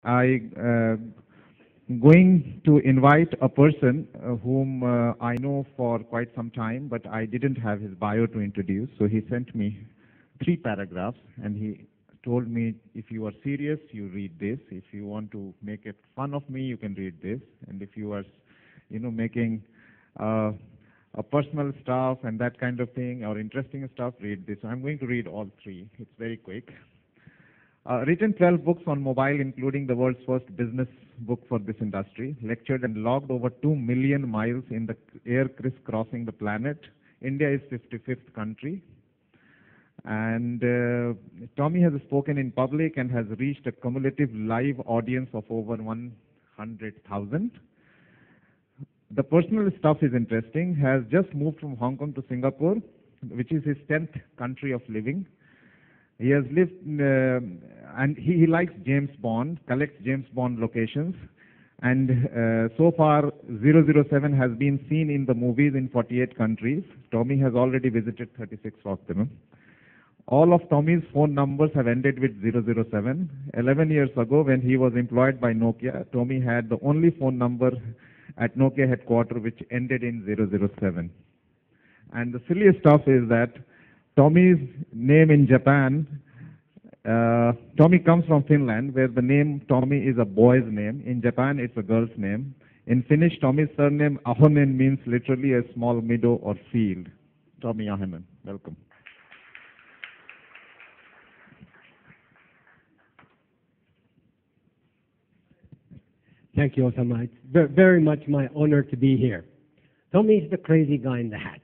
I going to invite a person whom I know for quite some time, but I didn't have his bio to introduce. So he sent me 3 paragraphs, and he told me, if you are serious, you read this. If you want to make it fun of me, you can read this. And if you are, making a personal stuff and that kind of thing, or interesting stuff, read this. So I'm going to read all 3. It's very quick. Written 12 books on mobile, including the world's first business book for this industry. Lectured and logged over 2 million miles in the air crisscrossing the planet. India is 55th country. And Tomi has spoken in public and has reached a cumulative live audience of over 100,000. The personal stuff is interesting. Has just moved from Hong Kong to Singapore, which is his 10th country of living. He has lived, and he likes James Bond, collects James Bond locations, and so far 007 has been seen in the movies in 48 countries. Tomi has already visited 36 of them. All of Tomi's phone numbers have ended with 007. 11 years ago, when he was employed by Nokia, Tomi had the only phone number at Nokia headquarters which ended in 007. And the silliest stuff is that Tomi's name in Japan, Tomi comes from Finland, where the name Tomi is a boy's name. In Japan, it's a girl's name. In Finnish, Tomi's surname Ahonen means literally a small meadow or field. Tomi Ahonen, welcome. Thank you, Osama. It's very much my honor to be here. Tomi is the crazy guy in the hat.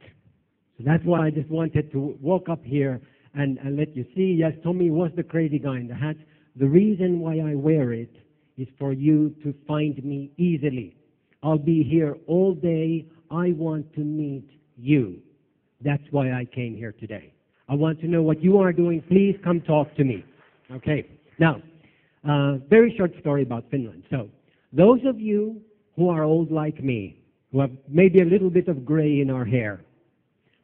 So that's why I just wanted to walk up here and let you see, yes, Tomi was the crazy guy in the hat. The reason why I wear it is for you to find me easily. I'll be here all day. I want to meet you. That's why I came here today. I want to know what you are doing. Please come talk to me. Okay. Now, very short story about Finland. So, those of you who are old like me, who have maybe a little bit of gray in our hair,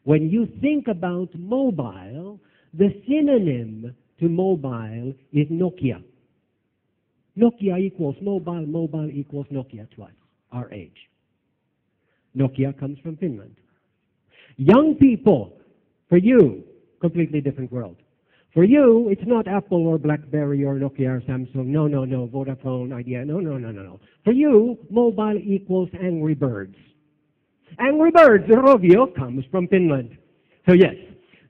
when you think about mobile, the synonym to mobile is Nokia. Nokia equals mobile, mobile equals Nokia to us, our age. Nokia comes from Finland. Young people, for you, completely different world. For you, it's not Apple or BlackBerry or Nokia or Samsung. No, no, no. Vodafone, Idea. No, no, no, no, no. For you, mobile equals Angry Birds. Angry Birds, the Rovio, comes from Finland. So yes,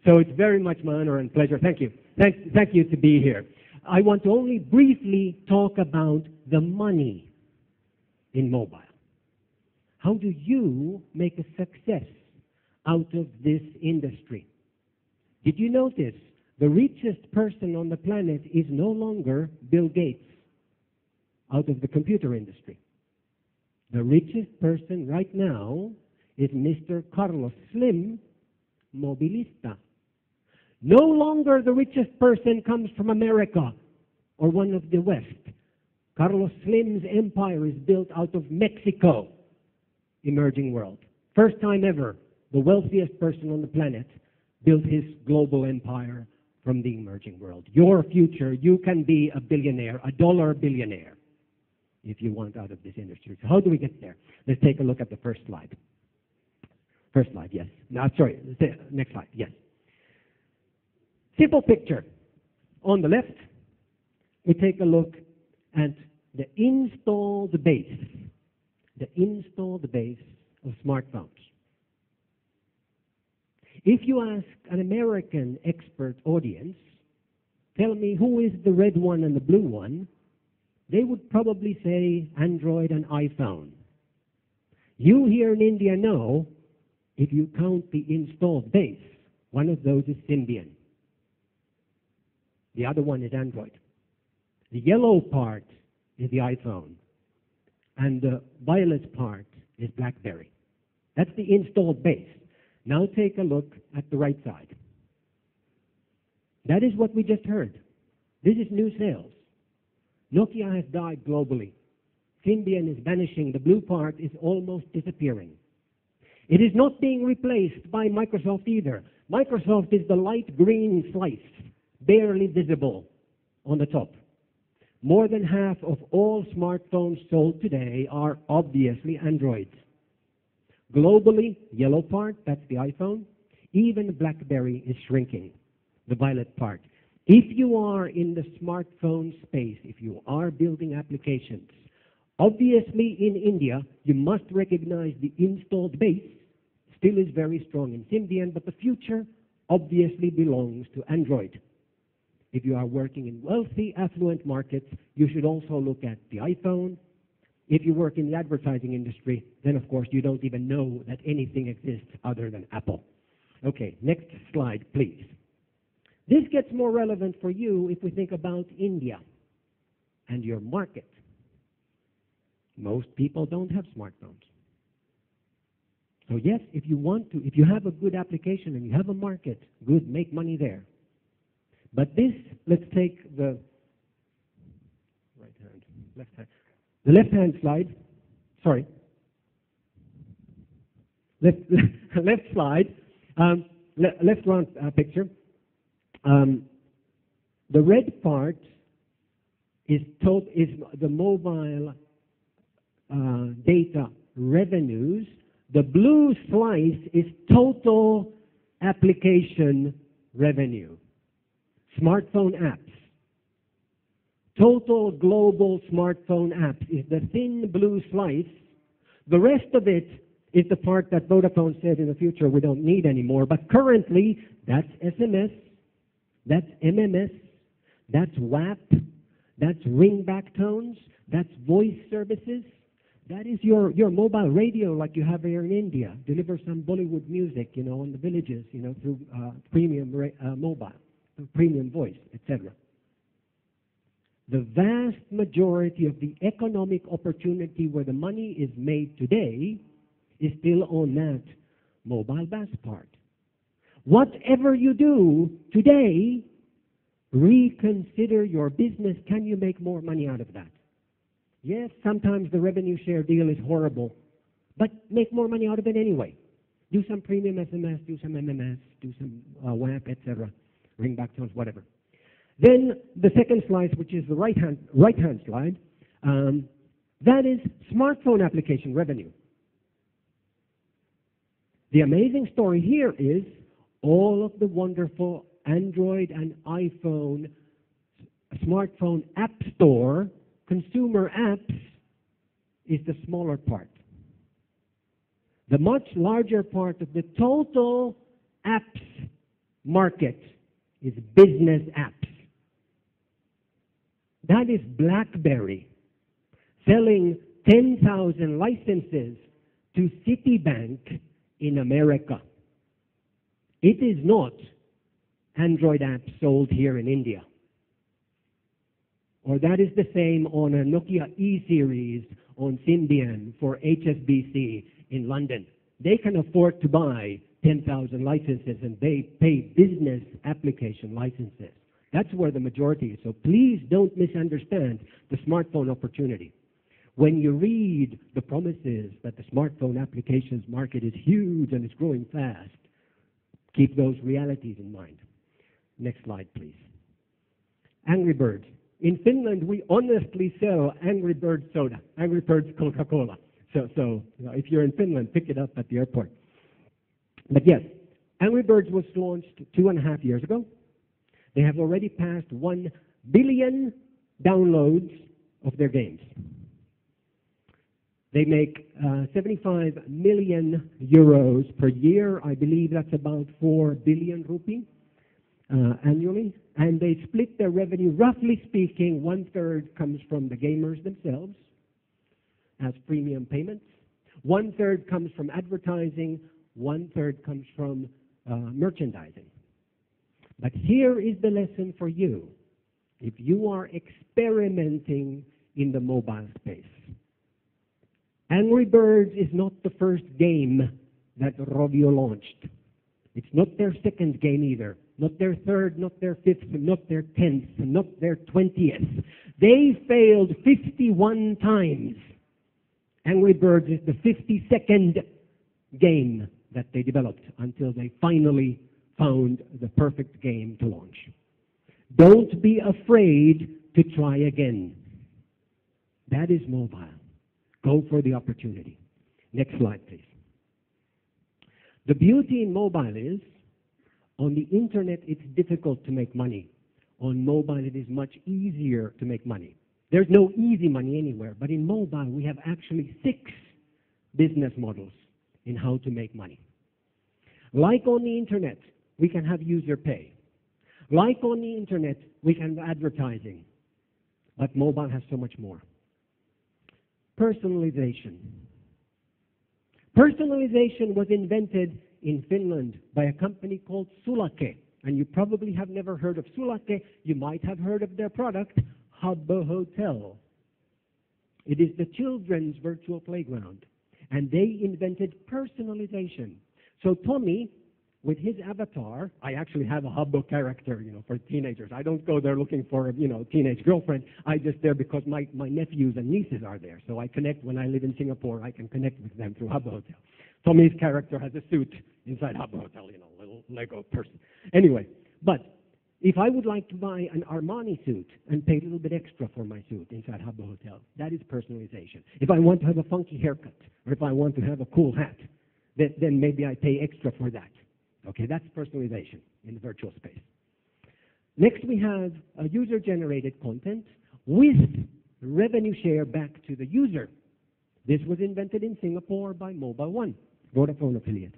so it's very much my honor and pleasure. Thank you. Thank you to be here. I want to only briefly talk about the money in mobile. How do you make a success out of this industry? Did you notice the richest person on the planet is no longer Bill Gates out of the computer industry? The richest person right now is Mr. Carlos Slim, Mobilista. No longer the richest person comes from America or one of the West. Carlos Slim's empire is built out of Mexico, emerging world. First time ever, the wealthiest person on the planet built his global empire from the emerging world. Your future, you can be a billionaire, a dollar billionaire, if you want out of this industry. So how do we get there? Let's take a look at the first slide. First slide, yes. No, sorry, next slide, yes. Simple picture. On the left, we take a look at the installed base of smartphones. If you ask an American expert audience, tell me who is the red one and the blue one, they would probably say Android and iPhone. You here in India know, if you count the installed base, one of those is Symbian. The other one is Android. The yellow part is the iPhone. And the violet part is BlackBerry. That's the installed base. Now take a look at the right side. That is what we just heard. This is new sales. Nokia has died globally. Symbian is vanishing. The blue part is almost disappearing. It is not being replaced by Microsoft either. Microsoft is the light green slice, barely visible on the top. More than half of all smartphones sold today are obviously Androids. Globally, yellow part, that's the iPhone. Even BlackBerry is shrinking, the violet part. If you are in the smartphone space, if you are building applications, obviously in India, you must recognize the installed base still is very strong in Symbian, but the future obviously belongs to Android. If you are working in wealthy, affluent markets, you should also look at the iPhone. If you work in the advertising industry, then of course you don't even know that anything exists other than Apple. Okay, next slide, please. This gets more relevant for you if we think about India and your market. Most people don't have smartphones. So yes, if you have a good application and you have a market, good, make money there. But this, let's take the the left-hand slide. Sorry. Left slide. Left round picture. The red part is the mobile data revenues. The blue slice is total application revenue. Smartphone apps. Total global smartphone apps is the thin blue slice. The rest of it is the part that Vodafone said in the future we don't need anymore. But currently, that's SMS, that's MMS, that's WAP, that's ringback tones, that's voice services. That is your mobile radio like you have here in India. Deliver some Bollywood music, in the villages, through premium mobile, premium voice, etc. The vast majority of the economic opportunity where the money is made today is still on that mobile VAS part. Whatever you do today, reconsider your business. Can you make more money out of that? Yes, sometimes the revenue share deal is horrible, but make more money out of it anyway. Do some premium SMS, do some MMS, do some WAP, etc. Ringback tones, whatever. Then the second slide, which is the right-hand slide, that is smartphone application revenue. The amazing story here is all of the wonderful Android and iPhone smartphone app store consumer apps is the smaller part. The much larger part of the total apps market is business apps. That is BlackBerry selling 10,000 licenses to Citibank in America. It is not Android apps sold here in India. Or that is the same on a Nokia E-Series on Symbian for HSBC in London. They can afford to buy 10,000 licenses and they pay business application licenses. That's where the majority is. So please don't misunderstand the smartphone opportunity. When you read the promises that the smartphone applications market is huge and it's growing fast, keep those realities in mind. Next slide, please. Angry Birds. In Finland, we honestly sell Angry Birds soda, Angry Birds Coca-Cola. So if you're in Finland, pick it up at the airport. But yes, Angry Birds was launched 2.5 years ago. They have already passed 1 billion downloads of their games. They make 75 million euros per year. I believe that's about 4 billion rupee annually. And they split their revenue, roughly speaking, 1/3 comes from the gamers themselves as premium payments. 1/3 comes from advertising. 1/3 comes from merchandising. But here is the lesson for you. If you are experimenting in the mobile space, Angry Birds is not the first game that Rovio launched. It's not their second game either. Not their third, not their fifth, not their 10th, not their 20th. They failed 51 times. Angry Birds is the 52nd game that they developed until they finally found the perfect game to launch. Don't be afraid to try again. That is mobile. Go for the opportunity. Next slide, please. The beauty in mobile is, on the internet, it's difficult to make money. On mobile, it is much easier to make money. There's no easy money anywhere, but in mobile, we have actually 6 business models in how to make money. Like on the internet, we can have user pay. Like on the internet, we can have advertising. But mobile has so much more. Personalization. Personalization was invented in Finland by a company called Sulake. And you probably have never heard of Sulake. You might have heard of their product, Habbo Hotel. It is the children's virtual playground. And they invented personalization. So Tomi, with his avatar, I actually have a Habbo character, for teenagers. I don't go there looking for, teenage girlfriend. I just there because my nephews and nieces are there. So I connect when I live in Singapore. I can connect with them through Habbo Hotel. Tomi's character has a suit inside Habbo Hotel, little Lego person. Anyway, but if I would like to buy an Armani suit and pay a little bit extra for my suit inside Habbo Hotel, that is personalization. If I want to have a funky haircut, or if I want to have a cool hat, then maybe I pay extra for that. Okay, that's personalization in the virtual space. Next, we have user-generated content with revenue share back to the user. This was invented in Singapore by Mobile One, Vodafone affiliate.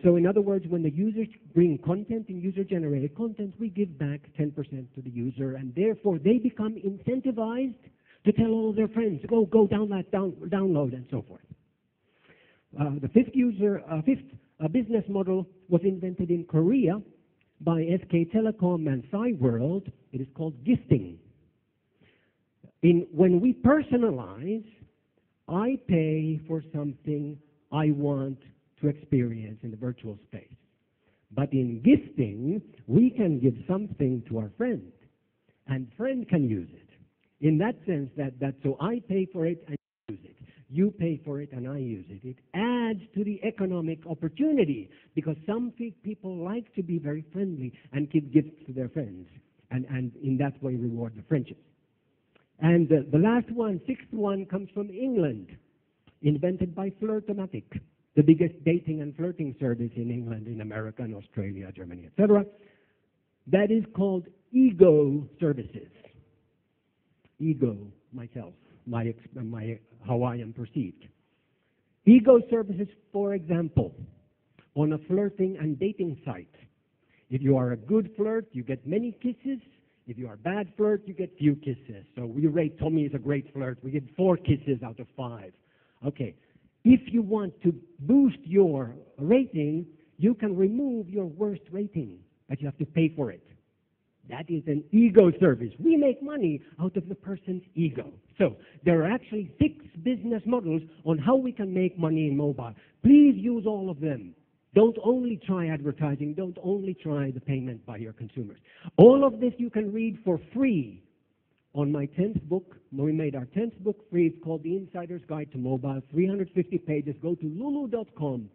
So in other words, when the users bring content and user-generated content, we give back 10% to the user, and therefore they become incentivized to tell all their friends, go download, and so forth. The fifth business model was invented in Korea by SK Telecom and Cyworld. It is called gifting. When we personalize, I pay for something I want to experience in the virtual space. But in gifting, we can give something to our friend, and friend can use it. In that sense, so I pay for it and use it. You pay for it and I use it. It adds to the economic opportunity because some people like to be very friendly and give gifts to their friends and in that way reward the friendships. And the last one, 6th one, comes from England, invented by Flirtomatic, the biggest dating and flirting service in England, in America, and Australia, Germany, etc. That is called ego services. Ego, myself. How I am perceived. Ego services, for example, on a flirting and dating site. If you are a good flirt, you get many kisses. If you are a bad flirt, you get few kisses. So we rate Tomi as a great flirt. We get 4 kisses out of 5. Okay. If you want to boost your rating, you can remove your worst rating, but you have to pay for it. That is an ego service. We make money out of the person's ego. So there are actually 6 business models on how we can make money in mobile. Please use all of them. Don't only try advertising. Don't only try the payment by your consumers. All of this you can read for free on my 10th book. We made our 10th book free. It's called The Insider's Guide to Mobile, 350 pages. Go to lulu.com,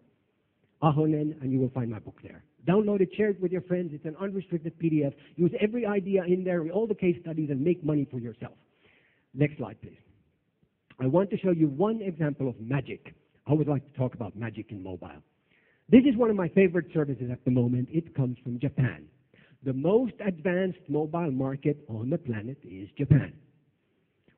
Ahonen, and you will find my book there. Download it, share it with your friends. It's an unrestricted PDF. Use every idea in there, all the case studies, and make money for yourself. Next slide, please. I want to show you one example of magic. I would like to talk about magic in mobile. This is one of my favorite services at the moment. It comes from Japan. The most advanced mobile market on the planet is Japan.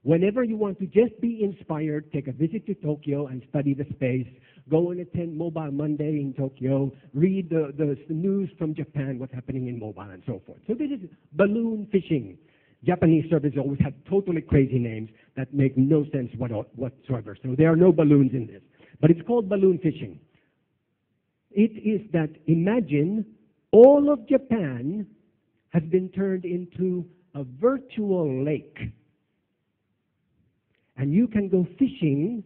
Whenever you want to just be inspired, take a visit to Tokyo and study the space. Go and attend Mobile Monday in Tokyo. Read the news from Japan, what's happening in mobile, and so forth. So this is balloon fishing. Japanese services always have totally crazy names that make no sense whatsoever. So there are no balloons in this. But it's called balloon fishing. It is that imagine all of Japan has been turned into a virtual lake. And you can go fishing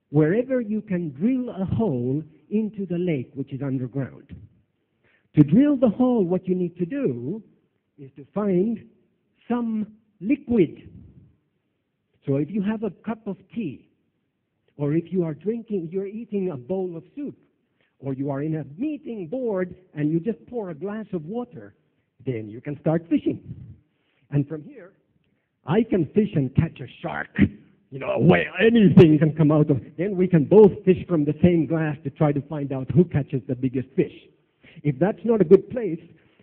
wherever you can drill a hole into the lake, which is underground. To drill the hole, what you need to do is to find some liquid. So if you have a cup of tea, or if you are you're eating a bowl of soup, or you are in a meeting board and you just pour a glass of water, then you can start fishing. And from here, I can fish and catch a shark a whale, anything can come out of. Then we can both fish from the same glass to try to find out who catches the biggest fish. If that's not a good place,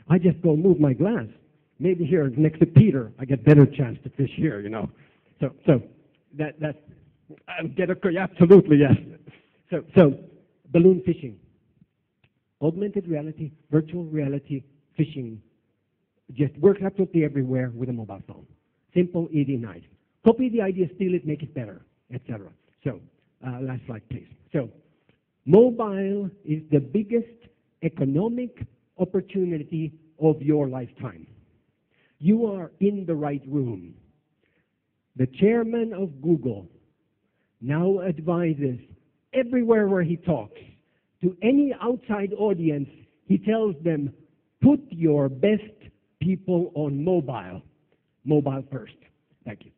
I just go move my glass. Maybe here next to Peter, I get better chance to fish here. So that absolutely yes. So balloon fishing, augmented reality, virtual reality fishing, just works absolutely everywhere with a mobile phone. Simple, easy, nice. Copy the idea, steal it, make it better, etc. So last slide, please. So mobile is the biggest economic opportunity of your lifetime. You are in the right room. The chairman of Google now advises everywhere where he talks to any outside audience, he tells them, put your best people on mobile first. Thank you.